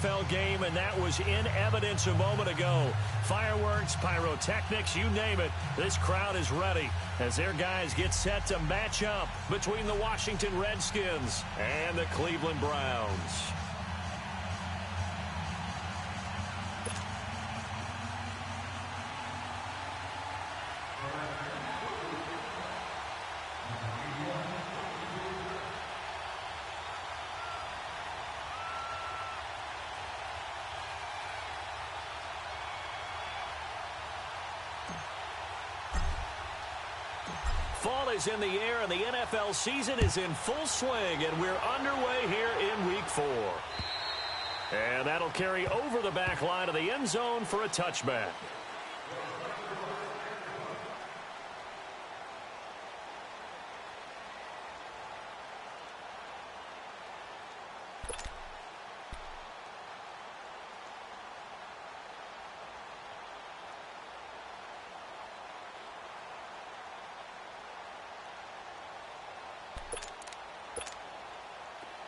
NFL game, and that was in evidence a moment ago. Fireworks, pyrotechnics, you name it. This crowd is ready as their guys get set to match up between the Washington Redskins and the Cleveland Browns. Fall is in the air, and the NFL season is in full swing, and we're underway here in Week 4. And that'll carry over the back line of the end zone for a touchback.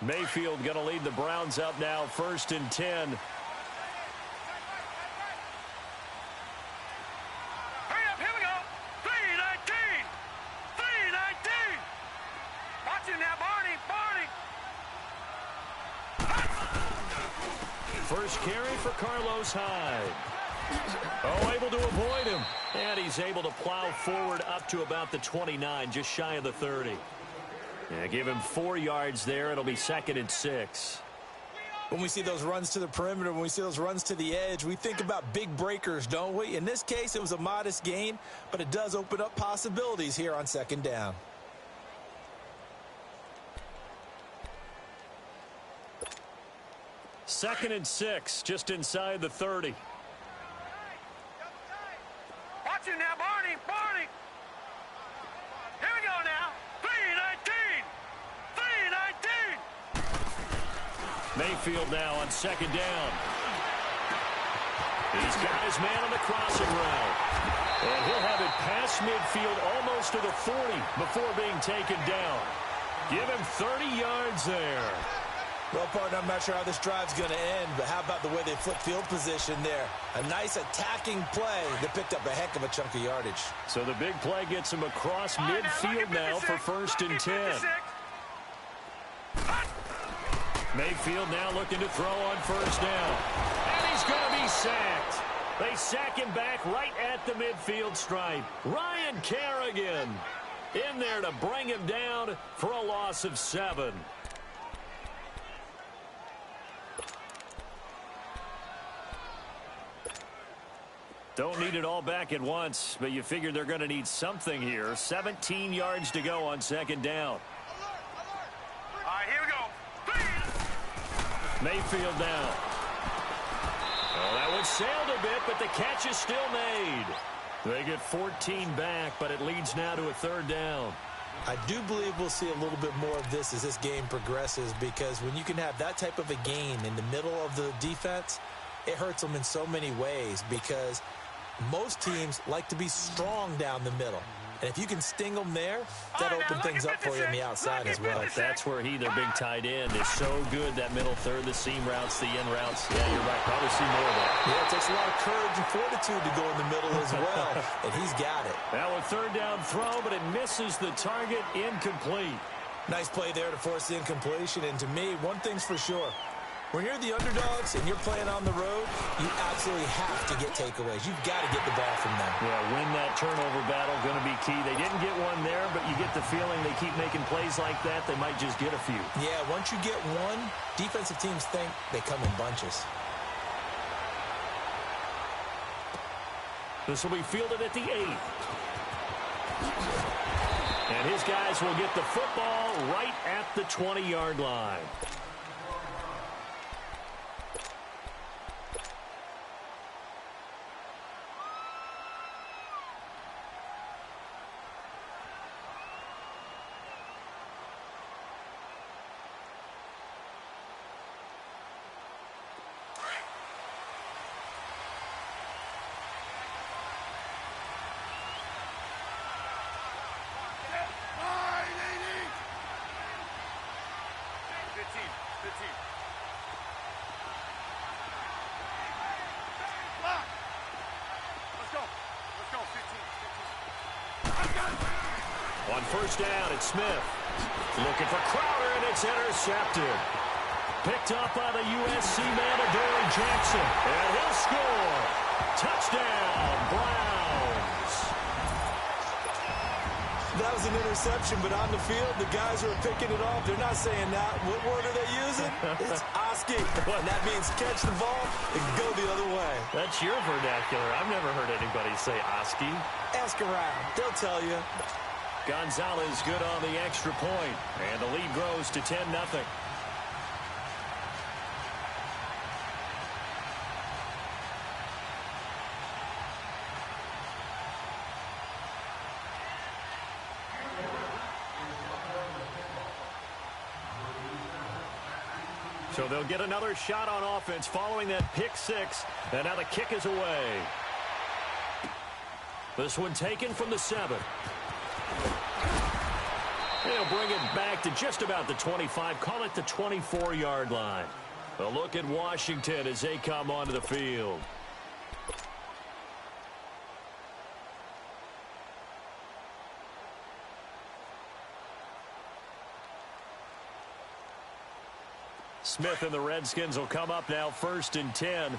Mayfield going to lead the Browns up now, 1st and 10. Hurry up, here we go. 3-19. 3-19. Watch him now, Barney. First carry for Carlos Hyde. Oh, able to avoid him. And he's able to plow forward up to about the 29, just shy of the 30. Yeah, give him 4 yards there. It'll be 2nd and 6. When we see those runs to the perimeter, when we see those runs to the edge, we think about big breakers, don't we? In this case, it was a modest gain, but it does open up possibilities here on 2nd down. Second and 6, just inside the 30. Watch him now, Barney. Here we go now. 3-19. Mayfield now on 2nd down. He's got his man on the crossing route. And he'll have it past midfield almost to the 40 before being taken down. Give him 30 yards there. Well, partner, I'm not sure how this drive's going to end, but how about the way they flip field position there? A nice attacking play that picked up a heck of a chunk of yardage. So the big play gets him across midfield now for 1st and 10. Mayfield now looking to throw on 1st down. And he's going to be sacked. They sack him back right at the midfield stripe. Ryan Kerrigan in there to bring him down for a loss of 7. Don't need it all back at once, but you figure they're going to need something here. 17 yards to go on 2nd down. All right, here we go. Mayfield now. Oh, that one sailed a bit, but the catch is still made. They get 14 back, but it leads now to a 3rd down. I do believe we'll see a little bit more of this as this game progresses, because when you can have that type of a gain in the middle of the defense, it hurts them in so many ways, because most teams like to be strong down the middle. And if you can sting them there, that'll open things up for you on the outside as well. That's where their big tight end, is so good, that middle third, the seam routes, the in routes. Yeah, you're right. Probably see more of that. Yeah, it takes a lot of courage and fortitude to go in the middle as well, and he's got it. That one 3rd down throw, but it misses the target, incomplete. Nice play there to force the incompletion, and to me, one thing's for sure. When you're the underdogs and you're playing on the road, you absolutely have to get takeaways. You've got to get the ball from them. Yeah, win that turnover battle, going to be key. They didn't get one there, but you get the feeling they keep making plays like that, they might just get a few. Yeah, once you get one, defensive teams think they come in bunches. This will be fielded at the 8. And his guys will get the football right at the 20-yard line. On first down, it's Smith. Looking for Crowder, and it's intercepted. Picked up by the USC man, Adoree Jackson. And he'll score. Touchdown, Browns. That was an interception, but on the field, the guys who are picking it off, they're not saying that. What word are they using? It's Oski. And that means catch the ball and go the other way. That's your vernacular. I've never heard anybody say Oski. Ask around. They'll tell you. Gonzalez good on the extra point, and the lead grows to 10-0. So they'll get another shot on offense following that pick six, and now the kick is away. This one taken from the 7. They'll bring it back to just about the 25, call it the 24-yard line. A look at Washington as they come onto the field. Smith and the Redskins will come up now 1st and 10.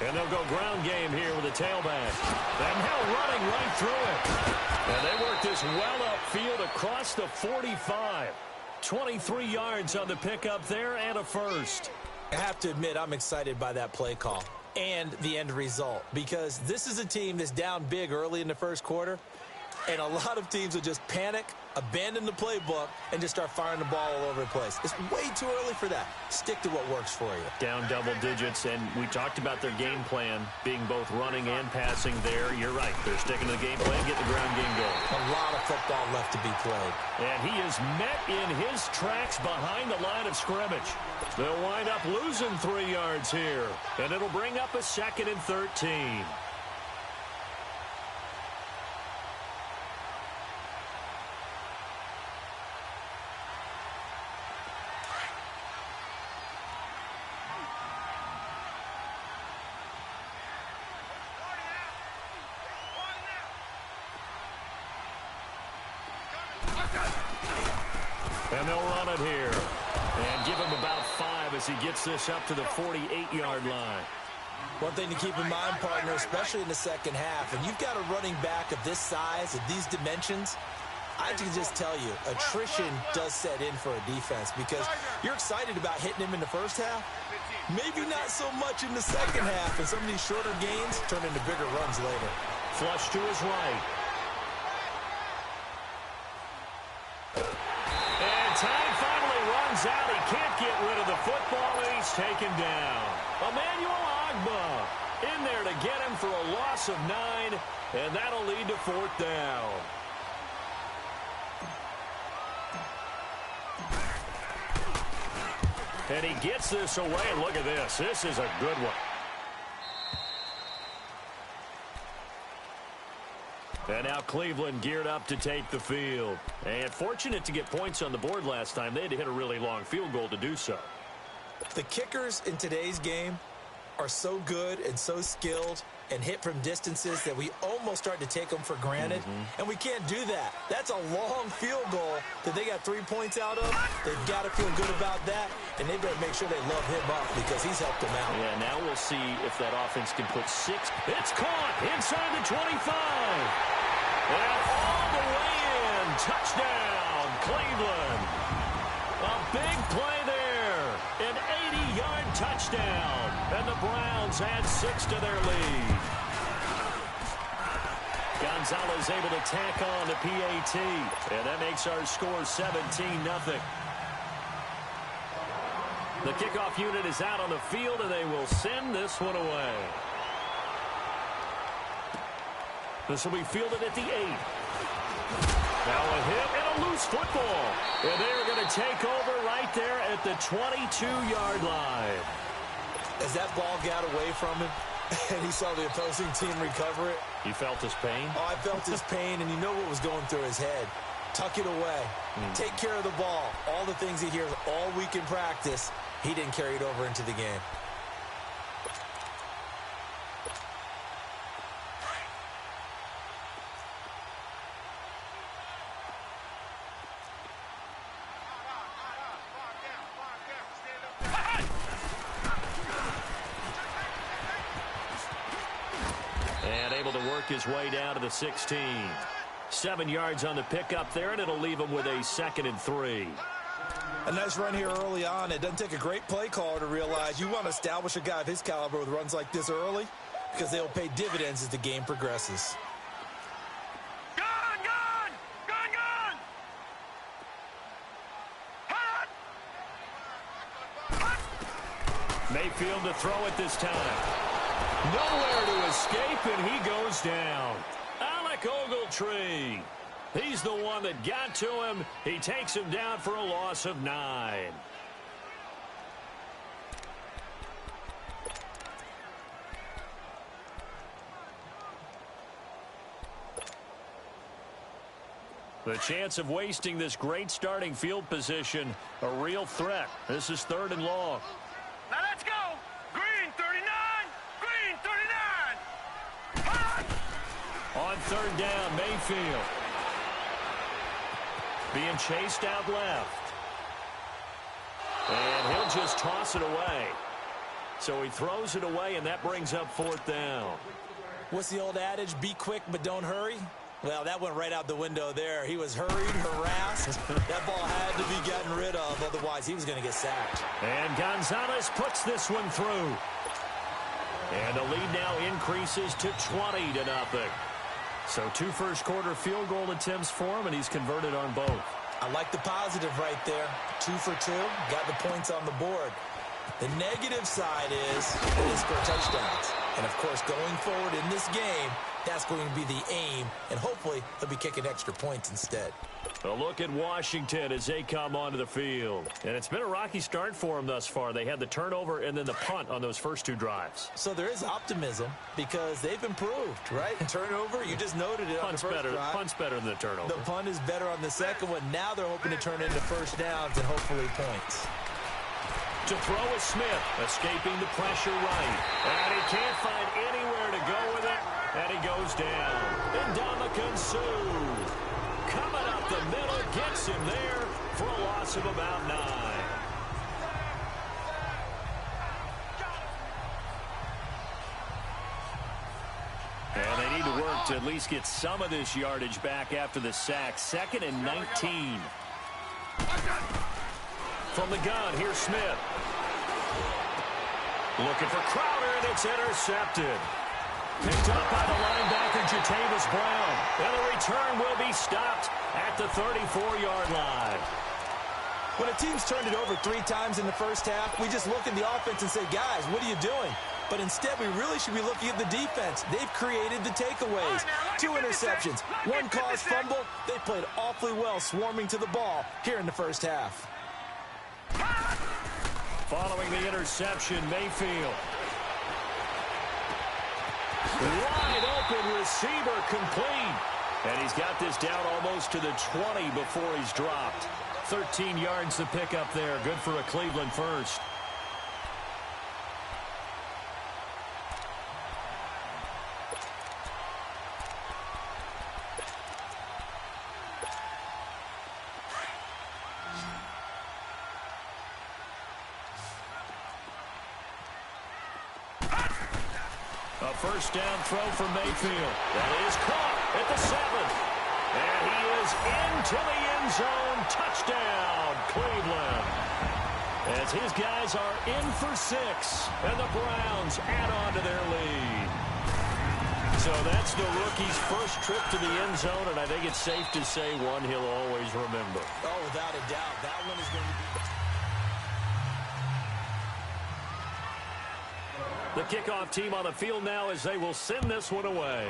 And they'll go ground game here with a tailback. And now running right through it. And they work this well upfield across the 45. 23 yards on the pickup there and a first. I have to admit, I'm excited by that play call and the end result, because this is a team that's down big early in the first quarter, and a lot of teams will just panic, abandon the playbook, and just start firing the ball all over the place. It's way too early for that. Stick to what works for you. Down double digits, and we talked about their game plan being both running and passing there. You're right. They're sticking to the game plan, get the ground game going. A lot of football left to be played. And he is met in his tracks behind the line of scrimmage. They'll wind up losing 3 yards here, and it'll bring up a 2nd and 13. And they'll run it here. And give him about 5 as he gets this up to the 48-yard line. One thing to keep in mind, partner, especially in the second half, and you've got a running back of this size, of these dimensions, I can just tell you, attrition does set in for a defense, because you're excited about hitting him in the first half. Maybe not so much in the second half, and some of these shorter gains turn into bigger runs later. Flush to his right. Time finally runs out. He can't get rid of the football, and he's taken down. Emmanuel Ogbah in there to get him for a loss of 9, and that'll lead to 4th down. And he gets this away. Look at this. This is a good one. And now Cleveland geared up to take the field. And fortunate to get points on the board last time. They had to hit a really long field goal to do so. The kickers in today's game are so good and so skilled and hit from distances that we almost start to take them for granted. And we can't do that. That's a long field goal that they got 3 points out of. They've got to feel good about that, and they better make sure they love him up because he's helped them out. Yeah, now we'll see if that offense can put 6. It's caught inside the 25. And all the way in. Touchdown, Cleveland. A big play there. An 80-yard touchdown. And the Browns add 6 to their lead. Gonzalez able to tack on the PAT. And that makes our score 17-0. The kickoff unit is out on the field, and they will send this one away. This will be fielded at the 8. Now a hit and a loose football. And they are going to take over right there at the 22-yard line. As that ball got away from him and he saw the opposing team recover it. You felt his pain? Oh, I felt his pain, and you know what was going through his head. Tuck it away. Take care of the ball. All the things he hears all week in practice, he didn't carry it over into the game. work his way down to the 16. 7 yards on the pickup there, and it'll leave him with a 2nd and 3. A nice run here early on. It doesn't take a great play caller to realize you want to establish a guy of his caliber with runs like this early because they'll pay dividends as the game progresses. Mayfield to throw it this time. Nowhere to escape, and he goes down. Alec Ogletree. He's the one that got to him. He takes him down for a loss of 9. The chance of wasting this great starting field position, a real threat. This is 3rd and long. Now let's go. Green 39. Green 39. Hot. On 3rd down, Mayfield. Being chased out left. And he'll just toss it away. So he throws it away, and that brings up 4th down. What's the old adage? Be quick, but don't hurry. Well, that went right out the window there. He was hurried, harassed. That ball had to be gotten rid of, otherwise he was going to get sacked. And Gonzalez puts this one through. And the lead now increases to 20-0. So 2 first-quarter field goal attempts for him, and he's converted on both. I like the positive right there. 2 for 2, got the points on the board. The negative side is they score touchdowns. And, of course, going forward in this game, that's going to be the aim, and hopefully he'll be kicking extra points instead. A look at Washington as they come onto the field. And it's been a rocky start for them thus far. They had the turnover and then the punt on those first 2 drives. So there is optimism because they've improved, right? Turnover, you just noted it on the first drive. Punt's better than the turnover. The punt is better on the second one. Now they're hoping to turn into first downs and hopefully points. To throw is Smith, escaping the pressure right. And he can't find anywhere to go with it. And he goes down. Ndamukong Suh coming up the middle, gets him there for a loss of about 9. And they need to work to at least get some of this yardage back after the sack. 2nd and 19. From the gun, here's Smith. Looking for Crowder, and it's intercepted. Picked up by the linebacker, Jatavis Brown. And the return will be stopped at the 34-yard line. When a team's turned it over 3 times in the first half, we just look at the offense and say, guys, what are you doing? But instead, we really should be looking at the defense. They've created the takeaways. 2 interceptions, 1 caused fumble. They played awfully well swarming to the ball here in the first half. Following the interception, Mayfield. Wide open receiver complete. And he's got this down almost to the 20 before he's dropped. 13 yards to pick up there. Good for a Cleveland first. A first down throw for Mayfield. That is caught at the 7. And he is into the end zone. Touchdown, Cleveland. As his guys are in for 6. And the Browns add on to their lead. So that's the rookie's first trip to the end zone. And I think it's safe to say one he'll always remember. Oh, without a doubt. That one is going to be... The kickoff team on the field now as they will send this one away.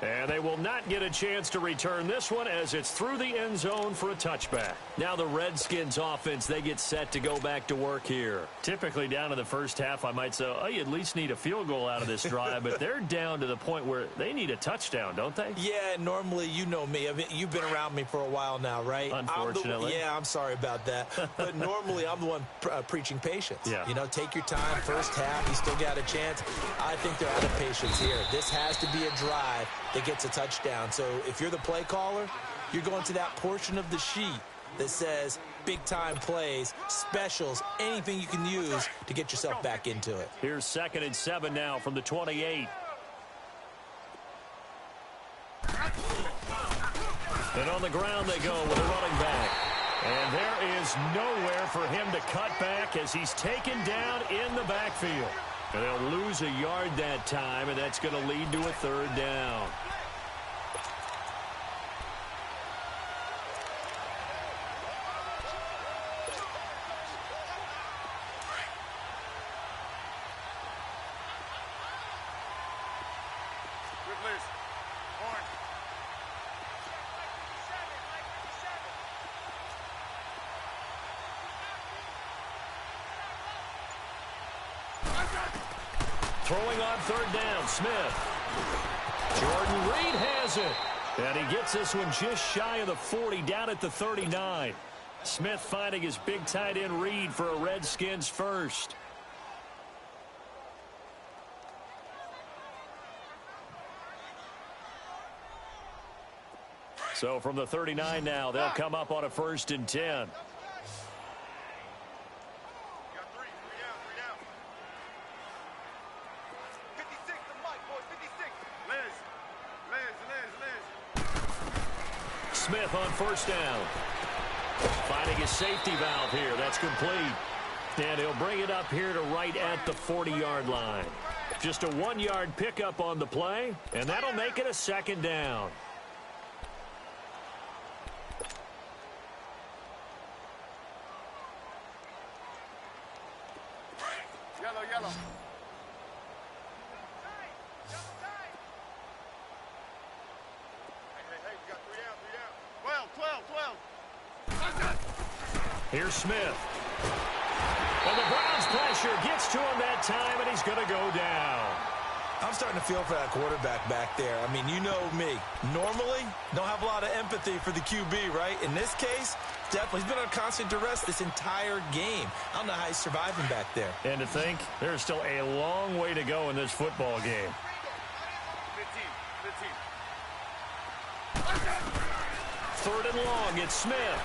And they will not get a chance to return this one as it's through the end zone for a touchback. Now the Redskins offense, they get set to go back to work here. Typically down in the first half, I might say, oh, you at least need a field goal out of this drive, but they're down to the point where they need a touchdown, don't they? Yeah, normally, you know me. I mean, you've been around me for a while now, right? Unfortunately. I'm sorry about that. But normally, I'm the one preaching patience. Yeah. You know, take your time. First half, you still got a chance. I think they're out of patience here. This has to be a drive that gets a touchdown. So if you're the play caller, you're going to that portion of the sheet that says big-time plays, specials, anything you can use to get yourself back into it. Here's 2nd and 7 now from the 28. And on the ground they go with a running back. And there is nowhere for him to cut back as he's taken down in the backfield. And they'll lose a yard that time, and that's going to lead to a 3rd down. Throwing on 3rd down, Smith. Jordan Reed has it. And he gets this one just shy of the 40, down at the 39. Smith finding his big tight end Reed for a Redskins first. So from the 39 now, they'll come up on a 1st and 10. Smith on 1st down. Finding his safety valve here. That's complete. And he'll bring it up here to right at the 40-yard line. Just a 1-yard pickup on the play, and that'll make it a 2nd down. Yellow. Here's Smith. And the Browns pressure gets to him that time, and he's going to go down. I'm starting to feel for that quarterback back there. I mean, you know me. Normally, don't have a lot of empathy for the QB, right? In this case, definitely. He's been on constant duress this entire game. I don't know how he's surviving back there. And to think, there's still a long way to go in this football game. 15. 3rd and long, it's Smith.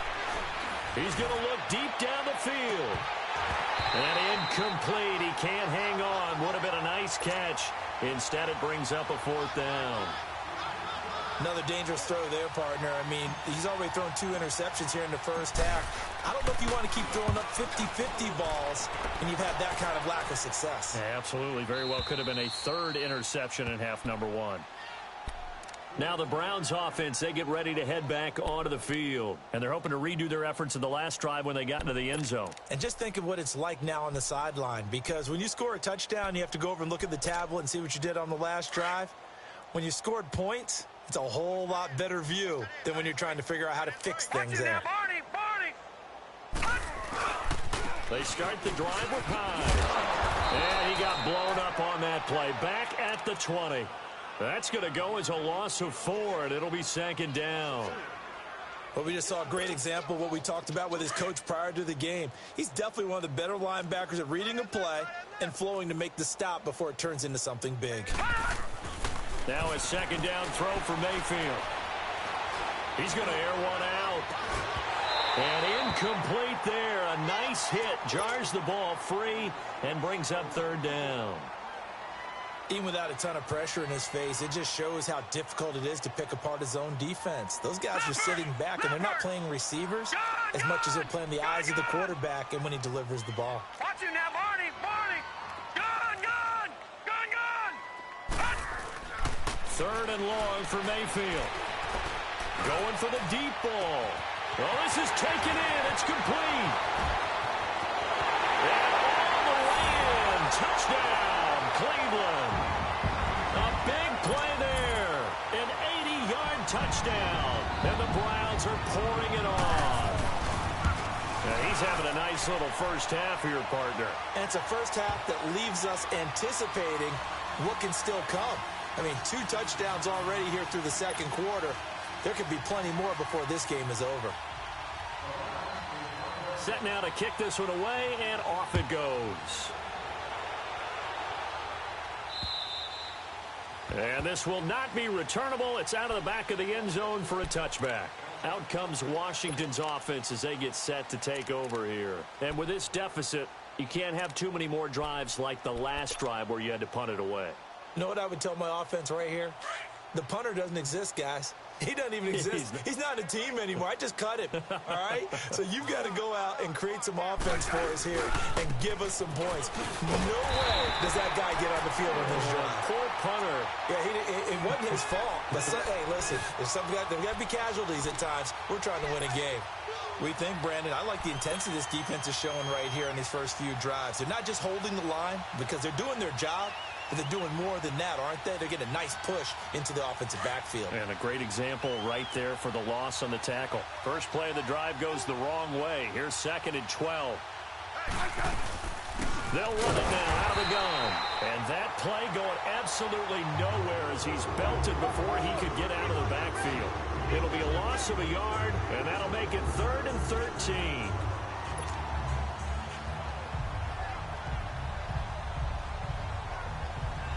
He's going to look deep down the field. And incomplete. He can't hang on. Would have been a nice catch. Instead, it brings up a 4th down. Another dangerous throw there, partner. I mean, he's already thrown 2 interceptions here in the first half. I don't know if you want to keep throwing up 50-50 balls and you've had that kind of lack of success. Yeah, absolutely. Very well could have been a 3rd interception in half number 1. Now the Browns offense, they get ready to head back onto the field. And they're hoping to redo their efforts in the last drive when they got into the end zone. And just think of what it's like now on the sideline, because when you score a touchdown, you have to go over and look at the tablet and see what you did on the last drive. When you scored points, it's a whole lot better view than when you're trying to figure out how to fix things there. They start the drive with Hyde. And he got blown up on that play. Back at the 20. That's going to go as a loss of 4, and it'll be 2nd down. Well, we just saw a great example of what we talked about with his coach prior to the game. He's definitely one of the better linebackers at reading a play and flowing to make the stop before it turns into something big. Now a 2nd down throw for Mayfield. He's going to air one out. And incomplete there. A nice hit. Jars the ball free and brings up 3rd down. Even without a ton of pressure in his face, it just shows how difficult it is to pick apart his own defense. Those guys are sitting back, and they're not playing receivers as much as they're playing the eyes of the quarterback and when he delivers the ball. Watch it now, Barney! Gun! 3rd and long for Mayfield. Going for the deep ball. Well, this is taken in. It's complete. And all the way in. Touchdown, Cleveland. A big play there. An 80-yard touchdown. And the Browns are pouring it on. Now, he's having a nice little first half here, partner. And it's a first half that leaves us anticipating what can still come. I mean, 2 touchdowns already here through the second quarter. There could be plenty more before this game is over. Set now to kick this one away, and off it goes. And this will not be returnable. It's out of the back of the end zone for a touchback. Out comes Washington's offense as they get set to take over here. And with this deficit, you can't have too many more drives like the last drive where you had to punt it away. You know what I would tell my offense right here? The punter doesn't exist, guys. He doesn't even exist. He's not a team anymore. I just cut him, all right? So you've got to go out and create some offense for us here and give us some points. No way does that guy get on the field on this drive. Poor punter. Yeah, it wasn't his fault. But hey, listen, there's got to be casualties at times. We're trying to win a game. We think, Brandon, I like the intensity this defense is showing right here in these first few drives. They're not just holding the line because they're doing their job, but they're doing more than that, aren't they? They're getting a nice push into the offensive backfield. And a great example right there for the loss on the tackle. First play of the drive goes the wrong way. Here's 2nd and 12. They'll run it now out of the gun. And that play going absolutely nowhere as he's belted before he could get out of the backfield. It'll be a loss of a yard, and that'll make it 3rd and 13.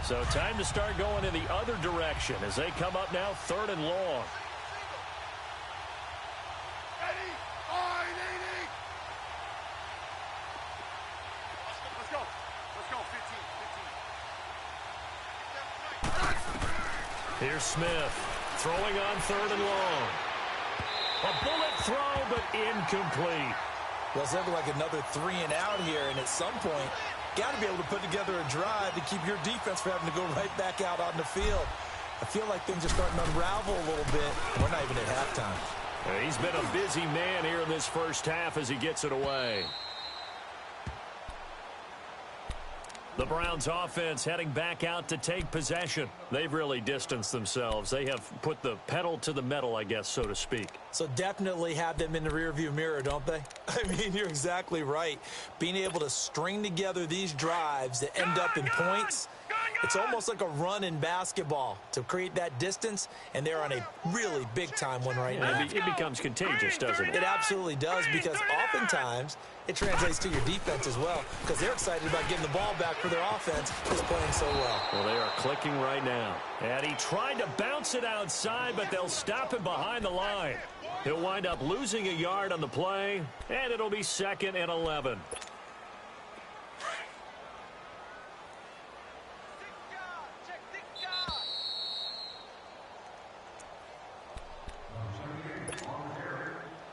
So time to start going in the other direction as they come up now 3rd and long. Let's go. Let's go. 15. Here's Smith throwing on 3rd and long. A bullet throw, but incomplete. Well, it's looking like another 3 and out here, and at some point, got to be able to put together a drive to keep your defense from having to go right back out on the field. I feel like things are starting to unravel a little bit. We're not even at halftime. He's been a busy man here in this first half as he gets it away. The Browns offense heading back out to take possession. They've really distanced themselves. They have put the pedal to the metal, I guess, so to speak. So definitely have them in the rearview mirror, don't they? I mean, you're exactly right. Being able to string together these drives that end up in points, it's almost like a run in basketball to create that distance, and they're on a really big-time one right now. It becomes contagious, doesn't it? It absolutely does, because oftentimes it translates to your defense as well, because they're excited about getting the ball back for their offense that's playing so well. Well, they are clicking right now. And he tried to bounce it outside, but they'll stop him behind the line. He'll wind up losing a yard on the play, and it'll be 2nd and 11.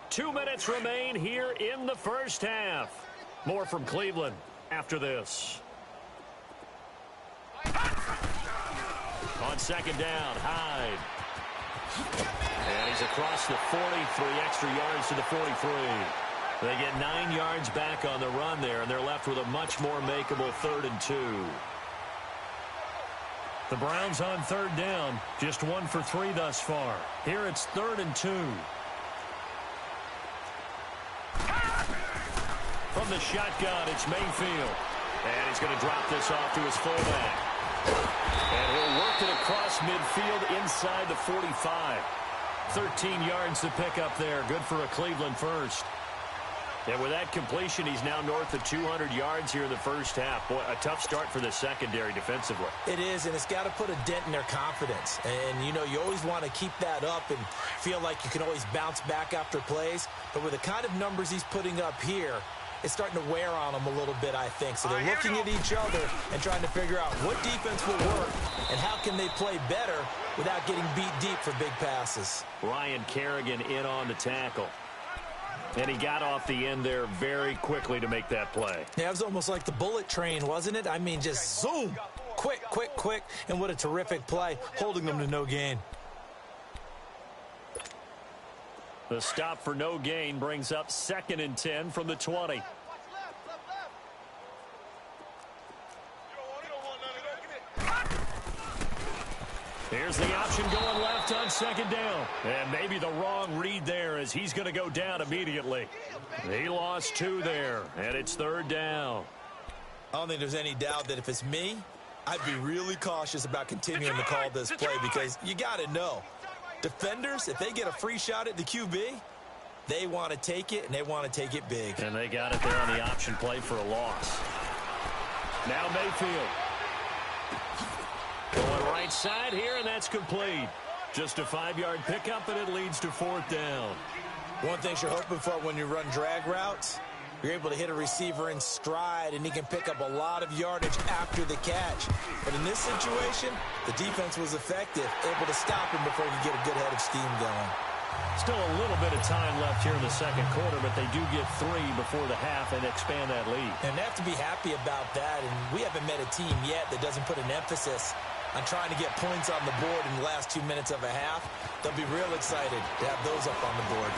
Two minutes remain here in the first half. More from Cleveland after this. On 2nd down, Hyde. And he's across the 40, 3 extra yards to the 43. They get 9 yards back on the run there, and they're left with a much more makeable 3rd and 2. The Browns on 3rd down, just 1 for 3 thus far. Here it's 3rd and 2. From the shotgun, it's Mayfield. And he's going to drop this off to his fullback. And he'll work it across midfield inside the 45. 13 yards to pick up there. Good for a Cleveland first. And with that completion, he's now north of 200 yards here in the first half. Boy, a tough start for the secondary defensively. It is, and it's got to put a dent in their confidence. And, you know, you always want to keep that up and feel like you can always bounce back after plays. But with the kind of numbers he's putting up here, it's starting to wear on them a little bit, I think. So they're looking at each other and trying to figure out what defense will work and how can they play better without getting beat deep for big passes. Ryan Kerrigan in on the tackle. And he got off the end there very quickly to make that play. Yeah, it was almost like the bullet train, wasn't it? I mean, just zoom. Quick, quick, quick. And what a terrific play, holding them to no gain. The stop for no gain brings up 2nd and 10 from the 20. Here's the option going left on 2nd down. And maybe the wrong read there as he's going to go down immediately. He lost 2 there, and it's 3rd down. I don't think there's any doubt that if it's me, I'd be really cautious about continuing to call this play because you got to know. Defenders, if they get a free shot at the QB, they want to take it, and they want to take it big. And they got it there on the option play for a loss. Now Mayfield. Going right side here, and that's complete. Just a 5-yard pickup, and it leads to 4th down. One thing you're hoping for when you run drag routes, you're able to hit a receiver in stride, and he can pick up a lot of yardage after the catch. But in this situation, the defense was effective, able to stop him before he could get a good head of steam going. Still a little bit of time left here in the second quarter, but they do get 3 before the half and expand that lead. And they have to be happy about that, and we haven't met a team yet that doesn't put an emphasis on trying to get points on the board in the last 2 minutes of a half. They'll be real excited to have those up on the board.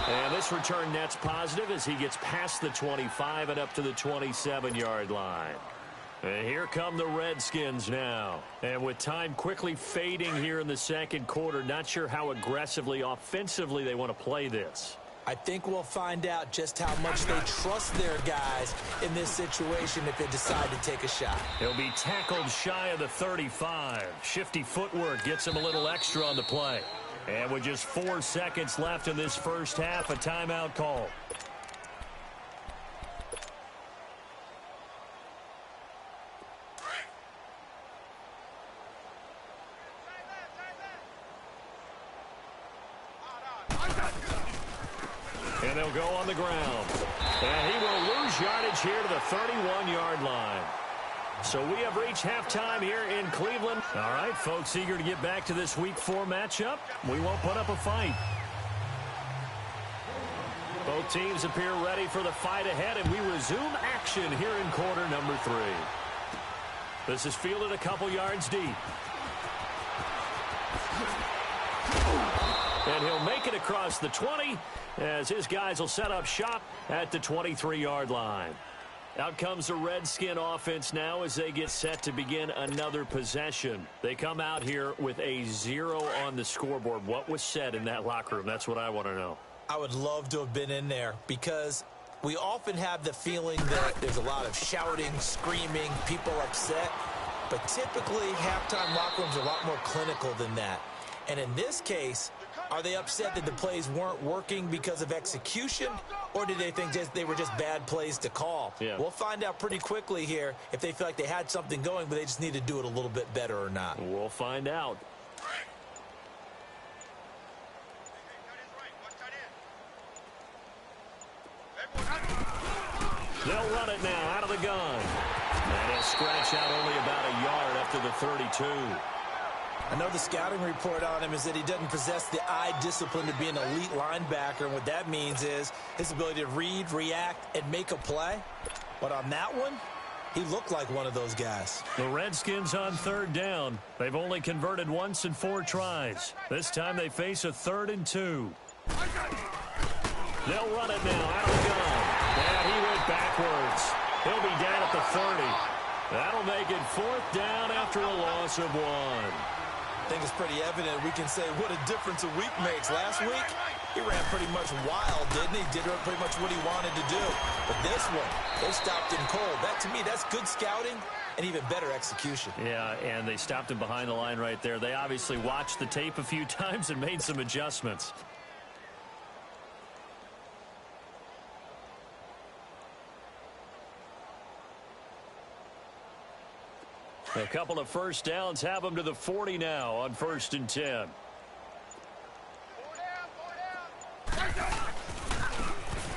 And this return net's positive as he gets past the 25 and up to the 27-yard line. And here come the Redskins now. And with time quickly fading here in the second quarter, not sure how aggressively, offensively they want to play this. I think we'll find out just how much they trust their guys in this situation if they decide to take a shot. He'll be tackled shy of the 35. Shifty footwork gets him a little extra on the play. And with just 4 seconds left in this first half, a timeout call. And they'll go on the ground. And he will lose yardage here to the 31-yard line. So we have reached halftime here in Cleveland. All right, folks, eager to get back to this Week 4 matchup. We won't put up a fight. Both teams appear ready for the fight ahead, and we resume action here in quarter number 3. This is fielded a couple yards deep. And he'll make it across the 20 as his guys will set up shop at the 23-yard line. Out comes the Redskin offense now as they get set to begin another possession. They come out here with a 0 on the scoreboard. What was said in that locker room? That's what I want to know. I would love to have been in there because we often have the feeling that there's a lot of shouting, screaming, people upset. But typically, halftime locker rooms are a lot more clinical than that. And in this case, are they upset that the plays weren't working because of execution, or did they think they were just bad plays to call? Yeah. We'll find out pretty quickly here if they feel like they had something going, but they just need to do it a little bit better or not. We'll find out. They'll run it now out of the gun. And he'll scratch out only about a yard up to the 32. I know the scouting report on him is that he doesn't possess the eye discipline to be an elite linebacker, and what that means is his ability to read, react, and make a play. But on that one, he looked like one of those guys. The Redskins on 3rd down. They've only converted once in 4 tries. This time they face a 3rd and 2. They'll run it now out of the gun. And he went backwards. He'll be down at the 30. That'll make it 4th down after a loss of 1. I think it's pretty evident we can say what a difference a week makes. Last week, he ran pretty much wild, didn't he? Did pretty much what he wanted to do. But this one, they stopped him cold. That, to me, that's good scouting and even better execution. Yeah, and they stopped him behind the line right there. They obviously watched the tape a few times and made some adjustments. A couple of first downs have them to the 40 now on 1st and 10.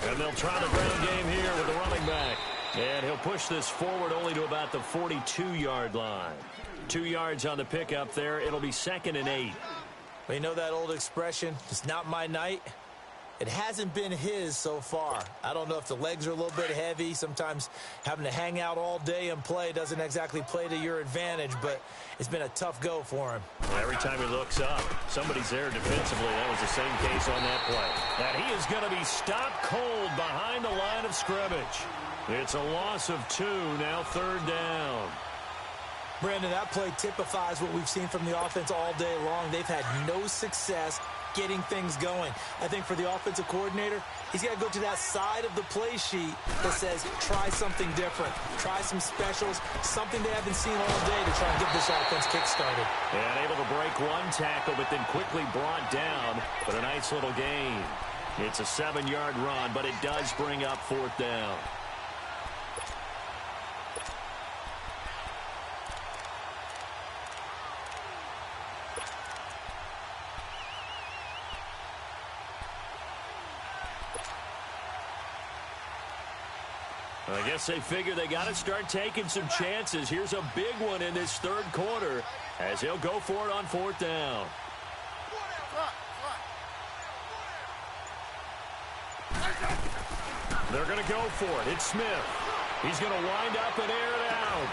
And they'll try the ground game here with the running back. And he'll push this forward only to about the 42-yard line. 2 yards on the pickup there. It'll be 2nd and 8. Well, you know that old expression, it's not my night? It hasn't been his so far. I don't know if the legs are a little bit heavy. Sometimes having to hang out all day and play doesn't exactly play to your advantage, but it's been a tough go for him. Every time he looks up, somebody's there defensively. That was the same case on that play. And he is going to be stopped cold behind the line of scrimmage. It's a loss of 2, now 3rd down. Brandon, that play typifies what we've seen from the offense all day long. They've had no success getting things going. I think for the offensive coordinator, he's got to go to that side of the play sheet that says, try something different. Try some specials, something they haven't seen all day to try and get this offense kick-started. And able to break 1 tackle, but then quickly brought down. But a nice little gain. It's a 7-yard run, but it does bring up 4th down. I guess they figure they got to start taking some chances. Here's a big one in this third quarter as he'll go for it on fourth down. They're going to go for it. It's Smith. He's going to wind up and air it out.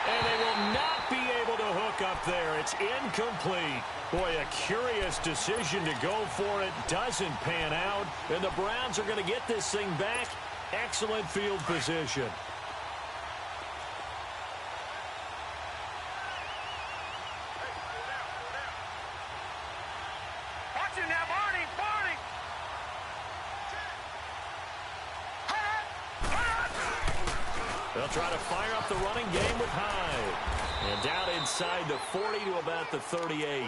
And they will not be able to hook up there. It's incomplete. Boy, a curious decision to go for it. Doesn't pan out. And the Browns are going to get this thing back. Excellent field position. Watch it now, Barney! They'll try to fire up the running game with Hyde. And down inside the 40 to about the 38.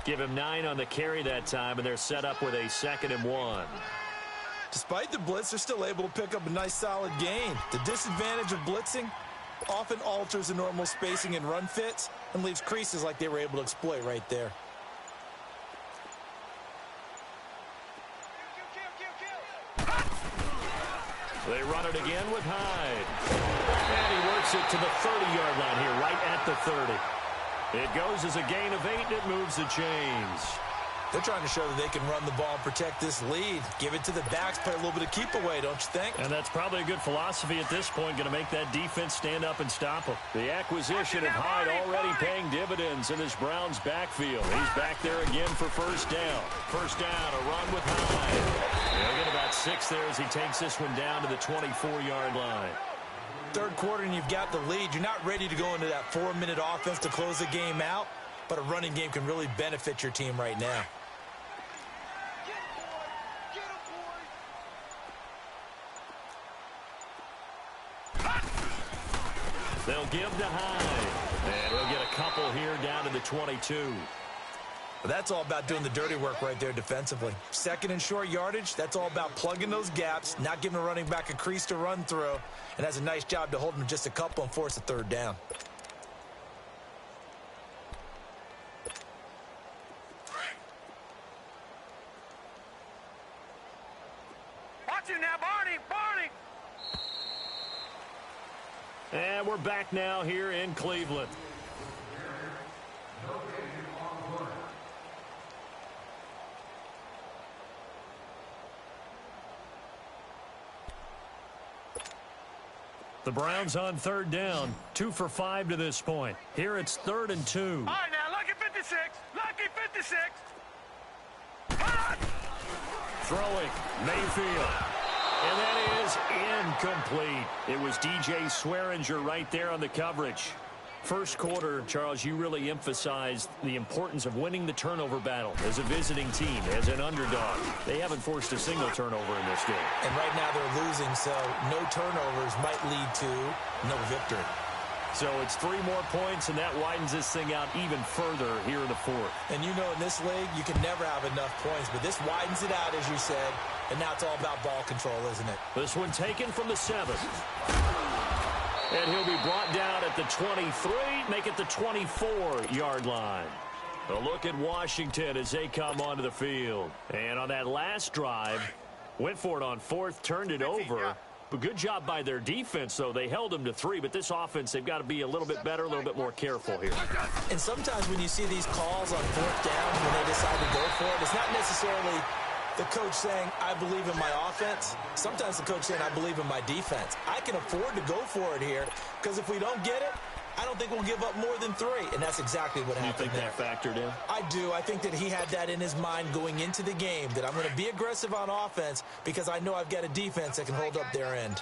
Give him 9 on the carry that time, and they're set up with a 2nd and 1. Despite the blitz, they're still able to pick up a nice solid gain. The disadvantage of blitzing often alters the normal spacing and run fits and leaves creases like they were able to exploit right there. They run it again with Hyde. And he works it to the 30-yard line here, right at the 30. It goes as a gain of 8, and it moves the chains. They're trying to show that they can run the ball and protect this lead. Give it to the backs, play a little bit of keep away, don't you think? And that's probably a good philosophy at this point, going to make that defense stand up and stop them. The acquisition of Hyde already paying dividends in his Browns backfield. He's back there again for first down. First down, a run with Hyde. They'll get about 6 there as he takes this one down to the 24-yard line. Third quarter and you've got the lead. You're not ready to go into that 4-minute offense to close the game out, but a running game can really benefit your team right now. They'll give to Hyde. And he'll get a couple here down to the 22. But that's all about doing the dirty work right there defensively. 2nd and short yardage, that's all about plugging those gaps, not giving a running back a crease to run through, and has a nice job to hold him just a couple and force a 3rd down. Watch it now, Barney! And we're back now here in Cleveland. The Browns on 3rd down, 2 for 5 to this point. Here it's 3rd and 2. All right, now, lucky 56! Lucky 56! Throwing, Mayfield. And that is incomplete. It was DJ Swearinger right there on the coverage. First quarter, Charles, you really emphasized the importance of winning the turnover battle as a visiting team, as an underdog. They haven't forced a single turnover in this game. And right now they're losing, so no turnovers might lead to no victory. So it's 3 more points, and that widens this thing out even further here in the 4th. And you know in this league, you can never have enough points, but this widens it out, as you said, and now it's all about ball control, isn't it? This one taken from the 7th. And he'll be brought down at the 23, make it the 24-yard line. A look at Washington as they come onto the field. And on that last drive, went for it on 4th, turned it over. But good job by their defense, though. They held them to 3, but this offense, they've got to be a little bit better, a little bit more careful here. And sometimes when you see these calls on 4th down, when they decide to go for it, it's not necessarily the coach saying, I believe in my offense. Sometimes the coach saying, I believe in my defense. I can afford to go for it here, because if we don't get it, I don't think we'll give up more than 3. And that's exactly what happened there. You think that factored in? I do. I think that he had that in his mind going into the game, that I'm going to be aggressive on offense because I know I've got a defense that can hold up their end.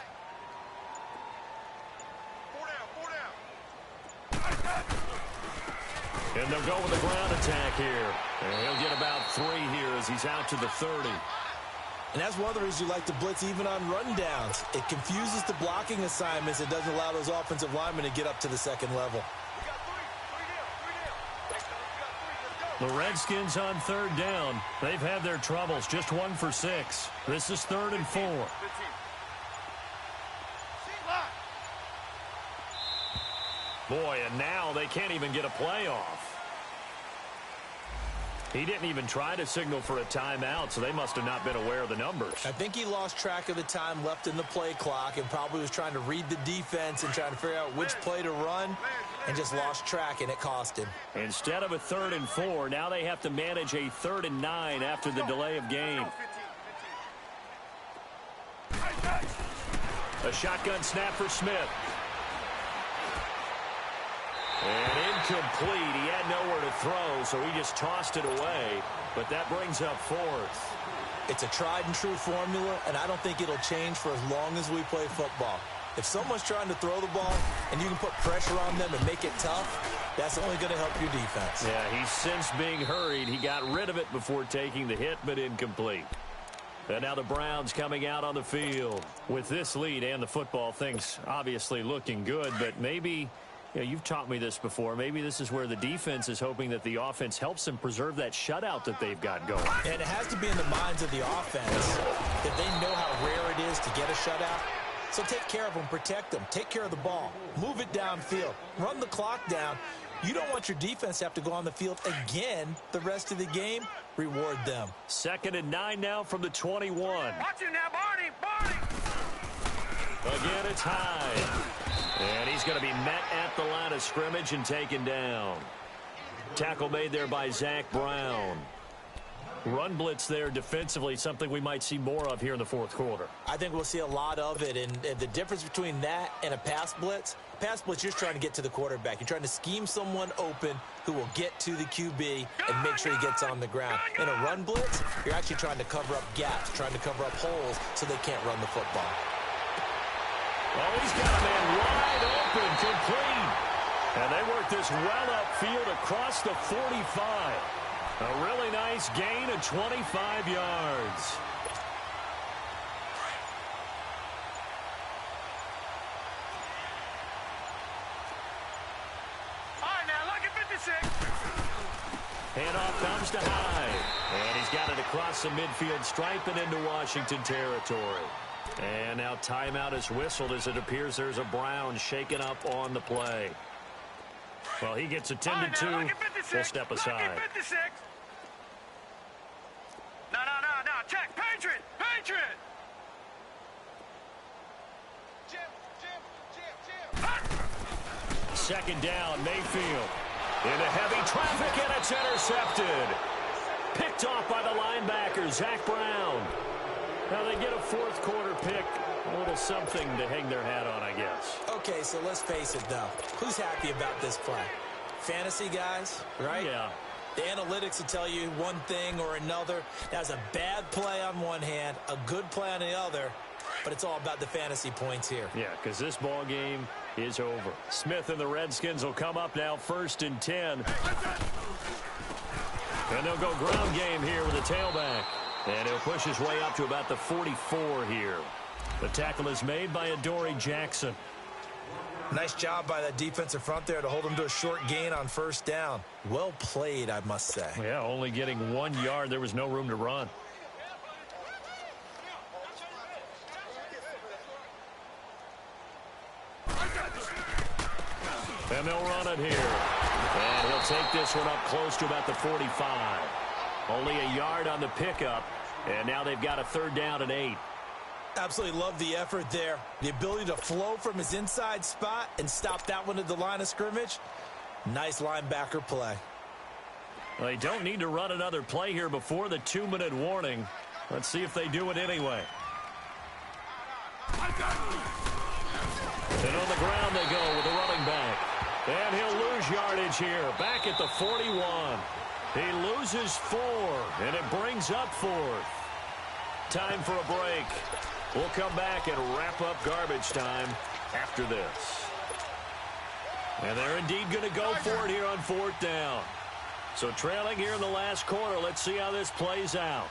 And they'll go with the ground attack here. And he'll get about 3 here as he's out to the 30. And that's one of the reasons you like to blitz even on rundowns. It confuses the blocking assignments. It doesn't allow those offensive linemen to get up to the 2nd level. The Redskins on 3rd down. They've had their troubles. Just 1 for 6. This is 3rd and 4. Boy, and now they can't even get a play off. He didn't even try to signal for a timeout, so they must have not been aware of the numbers. I think he lost track of the time left in the play clock and probably was trying to read the defense and trying to figure out which play to run and just lost track, and it cost him. Instead of a 3rd and 4, now they have to manage a 3rd and 9 after the delay of game. A shotgun snap for Smith. And incomplete. He had nowhere to throw, so he just tossed it away. But that brings up 4th. It's a tried-and-true formula, and I don't think it'll change for as long as we play football. If someone's trying to throw the ball and you can put pressure on them and make it tough, that's only going to help your defense. Yeah, he's since being hurried. He got rid of it before taking the hit, but incomplete. And now the Browns coming out on the field. With this lead and the football, things obviously looking good, but maybe... You know, you've taught me this before. Maybe this is where the defense is hoping that the offense helps them preserve that shutout that they've got going. And it has to be in the minds of the offense that they know how rare it is to get a shutout. So take care of them, protect them, take care of the ball, move it downfield, run the clock down. You don't want your defense to have to go on the field again the rest of the game. Reward them. 2nd and 9 now from the 21. Watch it now, Barney! Barney! Again, it's high. And he's going to be met at the line of scrimmage and taken down. Tackle made there by Zach Brown. Run blitz there defensively, something we might see more of here in the 4th quarter. I think we'll see a lot of it, and the difference between that and a pass blitz, you're just trying to get to the quarterback. You're trying to scheme someone open who will get to the QB and make sure he gets on the ground. In a run blitz, you're actually trying to cover up gaps, trying to cover up holes so they can't run the football. Oh, he's got a man wide open, complete. And they work this well upfield across the 45. A really nice gain of 25 yards. All right, now, lucky 56. Handoff comes to Hyde. And he's got it across the midfield stripe and into Washington territory. And now timeout is whistled as it appears there's a Brown shaken up on the play. Well, he gets attended to. We'll step aside. Lucky 56. No. Check. Patriot. Patriot. Second down, Mayfield. Into heavy traffic, and it's intercepted. Picked off by the linebacker, Zach Brown. Now they get a 4th quarter pick. A little something to hang their hat on, I guess. Okay, so let's face it, though. Who's happy about this play? Fantasy guys, right? Yeah. The analytics will tell you one thing or another. That's a bad play on one hand, a good play on the other, but it's all about the fantasy points here. Yeah, because this ball game is over. Smith and the Redskins will come up now 1st and 10. And they'll go ground game here with a tailback. And he'll push his way up to about the 44 here. The tackle is made by Adoree Jackson. Nice job by that defensive front there to hold him to a short gain on 1st down. Well played, I must say. Yeah, only getting 1 yard. There was no room to run. And they'll run it here. And he'll take this one up close to about the 45. Only a yard on the pickup. And now they've got a 3rd down and 8. Absolutely love the effort there. The ability to flow from his inside spot and stop that one at the line of scrimmage. Nice linebacker play. Well, they don't need to run another play here before the 2-minute warning. Let's see if they do it anyway. And on the ground they go with the running back. And he'll lose yardage here. Back at the 41. He loses 4, and it brings up 4th. Time for a break. We'll come back and wrap up garbage time after this. And they're indeed going to go for it here on 4th down. So trailing here in the last quarter, let's see how this plays out.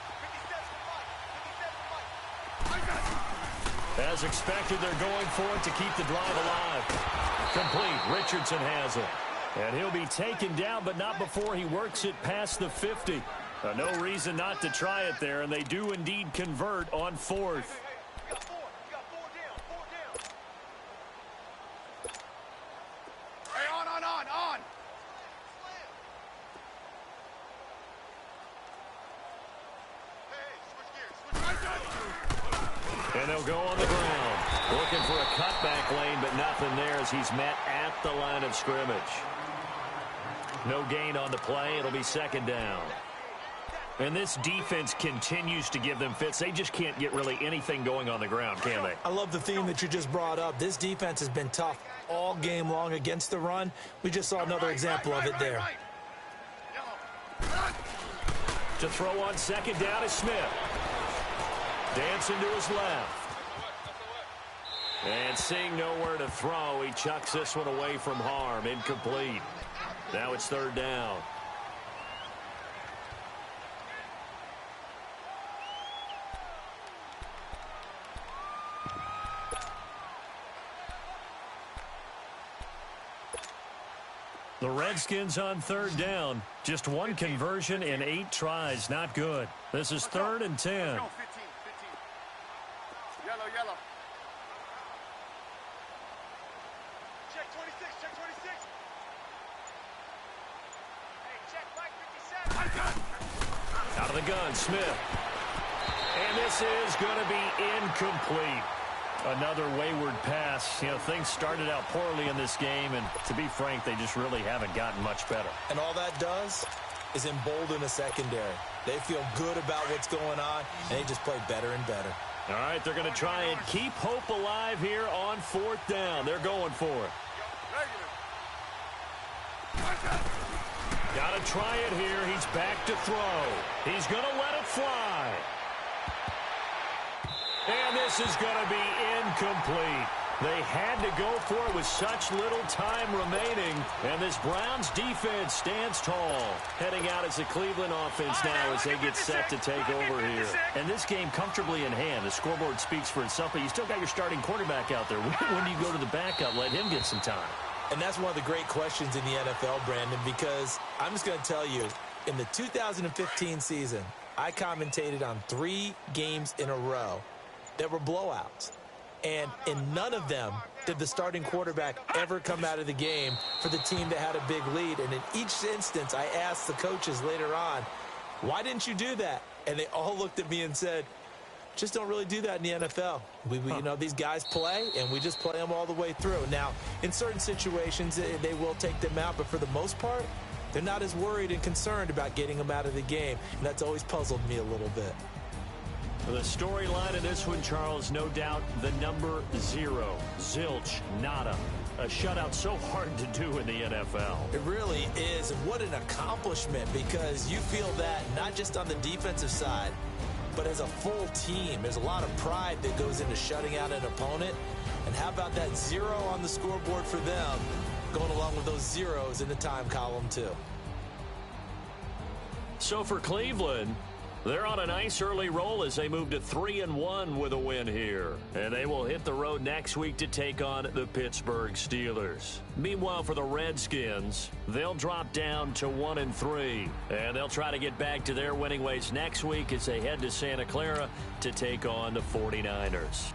As expected, they're going for it to keep the drive alive. Complete. Richardson has it. And he'll be taken down, but not before he works it past the 50. No reason not to try it there, and they do indeed convert on 4th. Hey, on. And they'll go on the ground. Looking for a cutback lane, but nothing there as he's met at the line of scrimmage. No gain on the play. It'll be second down. And this defense continues to give them fits. They just can't get really anything going on the ground, can they? I love the theme that you just brought up. This defense has been tough all game long against the run. We just saw another example of it there. To throw on second down is Smith. Dancing to his left. And seeing nowhere to throw, he chucks this one away from harm. Incomplete. Now it's third down. The Redskins on third down. Just one conversion in 8 tries. Not good. This is 3rd and 10. Yellow. Check 26, check 26. Hey, check Mike 57. Out of the gun, Smith. And this is going to be incomplete. Another wayward pass. You know, things started out poorly in this game, and to be frank, they just really haven't gotten much better. And all that does is embolden the secondary. They feel good about what's going on, and they just play better and better. All right, they're going to try and keep hope alive here on 4th down. They're going for it. Got to try it here. He's back to throw. He's going to let it fly. And this is going to be incomplete. They had to go for it with such little time remaining. And this Browns defense stands tall. Heading out as the Cleveland offense now as they get set to take over here. And this game comfortably in hand. The scoreboard speaks for itself, but you still got your starting quarterback out there. When do you go to the backup? Let him get some time. And that's one of the great questions in the NFL, Brandon, because I'm just going to tell you, in the 2015 season, I commentated on 3 games in a row that were blowouts. And in none of them did the starting quarterback ever come out of the game for the team that had a big lead. And in each instance, I asked the coaches later on, why didn't you do that? And they all looked at me and said, just don't really do that in the NFL. You know, these guys play, and we just play them all the way through. Now, in certain situations, they will take them out, but for the most part, they're not as worried and concerned about getting them out of the game. And that's always puzzled me a little bit. The storyline in this one, Charles, no doubt the number 0. Zilch, nada. A shutout so hard to do in the NFL. It really is. And what an accomplishment, because you feel that not just on the defensive side, but as a full team. There's a lot of pride that goes into shutting out an opponent. And how about that 0 on the scoreboard for them, going along with those zeros in the time column, too. So for Cleveland, they're on a nice early roll as they move to 3-1 with a win here. And they will hit the road next week to take on the Pittsburgh Steelers. Meanwhile, for the Redskins, they'll drop down to 1-3. And they'll try to get back to their winning ways next week as they head to Santa Clara to take on the 49ers.